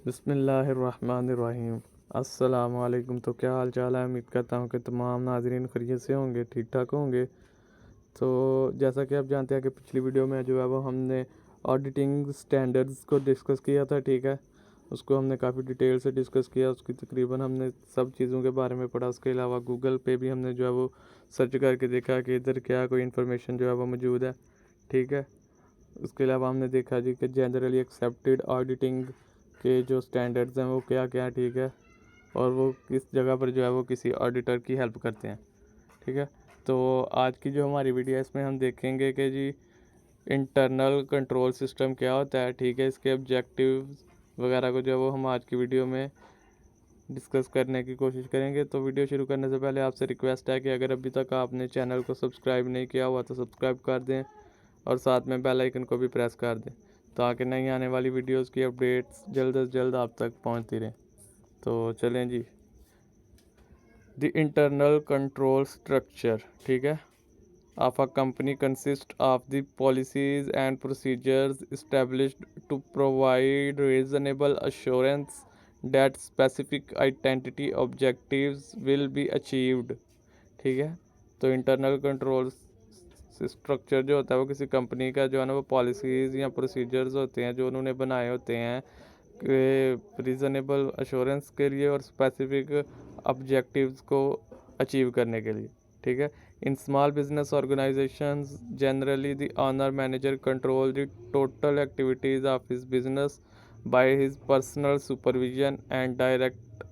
बिस्मिल्लाहिर्रहमानिर्रहीम। अस्सलामु अलैकुम। तो क्या हाल चाल है? उम्मीद करता हूँ कि तमाम नाज़रीन खैरियत से होंगे, ठीक ठाक होंगे। तो जैसा कि आप जानते हैं कि पिछली वीडियो में जो है वो हमने ऑडिटिंग स्टैंडर्ड्स को डिस्कस किया था, ठीक है। उसको हमने काफ़ी डिटेल से डिस्कस किया, उसकी तकरीबन हमने सब चीज़ों के बारे में पढ़ा। उसके अलावा गूगल पे भी हमने जो है वो सर्च करके देखा कि इधर क्या कोई इन्फॉर्मेशन जो है वो मौजूद है, ठीक है। उसके अलावा हमने देखा जी कि जनरली एक्सेप्टेड ऑडिटिंग के जो स्टैंडर्ड्स हैं वो क्या क्या, ठीक है, और वो किस जगह पर जो है वो किसी ऑडिटर की हेल्प करते हैं, ठीक है। तो आज की जो हमारी वीडियो है इसमें हम देखेंगे कि जी इंटरनल कंट्रोल सिस्टम क्या होता है, ठीक है। इसके ऑब्जेक्टिव्स वगैरह को जो है वो हम आज की वीडियो में डिस्कस करने की कोशिश करेंगे। तो वीडियो शुरू करने से पहले आपसे रिक्वेस्ट है कि अगर अभी तक आपने चैनल को सब्सक्राइब नहीं किया हुआ तो सब्सक्राइब कर दें और साथ में बेल आइकन को भी प्रेस कर दें ताकि नई आने वाली वीडियोस की अपडेट्स जल्द से जल्द आप तक पहुंचती रहें। तो चलें जी, द इंटरनल कंट्रोल स्ट्रक्चर, ठीक है, of a company consists of the policies and procedures established to provide reasonable assurance that specific identity objectives will be achieved, ठीक है। तो इंटरनल कंट्रोल स्ट्रक्चर जो होता है वो किसी कंपनी का जो है ना वो पॉलिसीज़ या प्रोसीजर्स होते हैं जो उन्होंने बनाए होते हैं रीज़नेबल अश्योरेंस के लिए और स्पेसिफिक ऑब्जेक्टिव्स को अचीव करने के लिए, ठीक है। In small business organisations generally the owner manager control the total activities of his business by his personal supervision and direct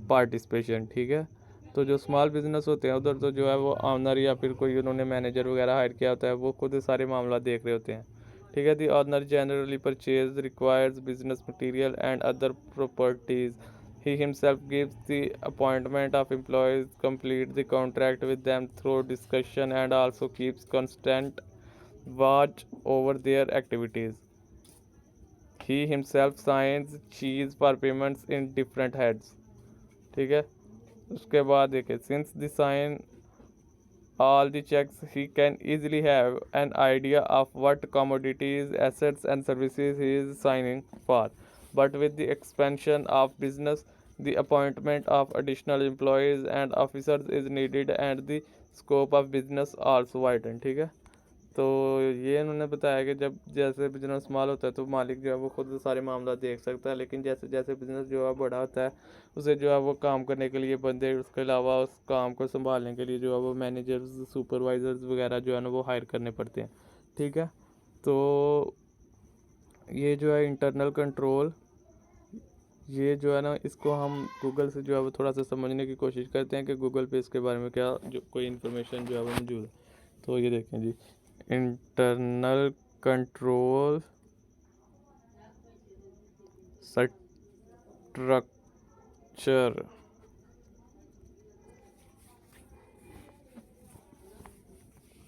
participation, ठीक है। तो जो स्मॉल बिजनेस होते हैं उधर तो जो है वो ऑनर या फिर कोई उन्होंने मैनेजर वगैरह हायर किया होता है, वो खुद सारे मामला देख रहे होते हैं, ठीक है। The owner generally purchase requires business material and other properties. He himself gives the appointment of employees, complete the contract with them through discussion, and also keeps constant watch over their activities. He himself signs cheese for payments in different heads, ठीक है। उसके बाद देखिए, since the sign all the checks, he can easily have an idea of what commodities, assets, and services he is signing for. But with the expansion of business, the appointment of additional employees and officers is needed, and the scope of business also widened, ठीक है। तो ये इन्होंने बताया कि जब जैसे business small होता है तो मालिक जो है वो खुद सारे मामला देख सकता है, लेकिन जैसे जैसे बिजनेस जो है बड़ा होता है उसे जो है वो काम करने के लिए बंदे, उसके अलावा उस काम को संभालने के लिए जो है वो मैनेजर्स, सुपरवाइजर्स वगैरह जो है ना वो हायर करने पड़ते हैं, ठीक है। तो ये जो है इंटरनल कंट्रोल, ये जो है ना इसको हम गूगल से जो है वो थोड़ा सा समझने की कोशिश करते हैं कि गूगल पे इसके बारे में क्या जो कोई इन्फॉर्मेशन जो है वो मौजूद है। तो ये देखें जी, इंटरनल कंट्रोल स्ट्रक्चर,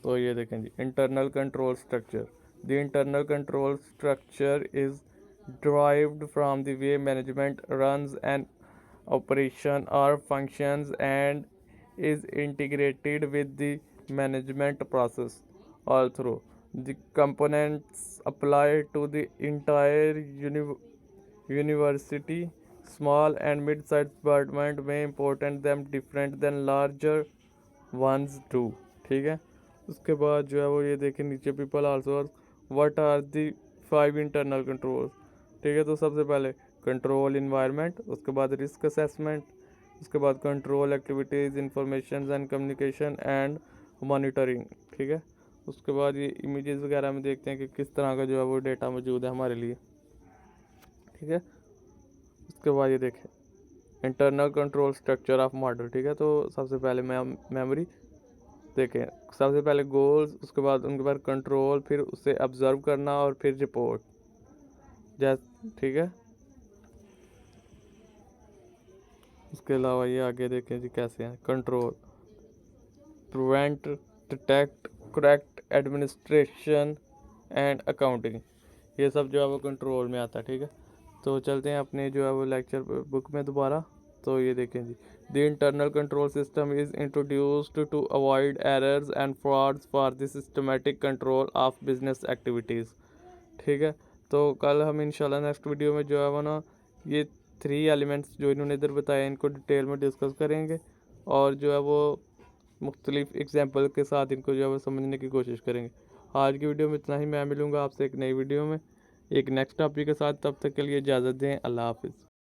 तो ये देखें जी, internal control structure. The internal control structure is derived from the way management runs an operation or functions and is integrated with the management process. All through the components apply to the entire university. Small and mid-sized department may important them different than larger ones do, ठीक है। उसके बाद जो है वो ये देखें नीचे, people also what are the 5 internal control, ठीक है। तो सबसे पहले कंट्रोल इन्वायरमेंट, उसके बाद रिस्क असेसमेंट, उसके बाद control activities, information and communication and monitoring, ठीक है। उसके बाद ये इमेजेस वगैरह में देखते हैं कि किस तरह का जो है वो डेटा मौजूद है हमारे लिए, ठीक है। उसके बाद ये देखें internal control structure of model, ठीक है। तो सबसे पहले मेमोरी देखें, सबसे पहले गोल्स, उसके बाद उनके बाद कंट्रोल, फिर उसे ऑब्जर्व करना और फिर रिपोर्ट, जैसे, ठीक है। उसके अलावा ये आगे देखें जी कैसे हैं control, prevent, detect, correct, administration and accounting, ये सब जो है वो कंट्रोल में आता है, ठीक है। तो चलते हैं अपने जो है वो लेक्चर बुक में दोबारा। तो ये देखें जी, the internal control system is introduced to avoid errors and frauds for the systematic control of business activities, ठीक है। तो कल हम इंशाल्लाह नेक्स्ट वीडियो में जो है वो ना ये 3 एलिमेंट्स जो इन्होंने इधर बताए इनको डिटेल में डिस्कस करेंगे और जो है वो मुख्तलिफ एग्जाम्पल के साथ इनको जो है वो समझने की कोशिश करेंगे। आज की वीडियो में इतना ही। मैं मिलूँगा आपसे एक नई वीडियो में एक नेक्स्ट टॉपिक के साथ। तब तक के लिए इजाज़त दें। अल्लाह हाफ़िज़।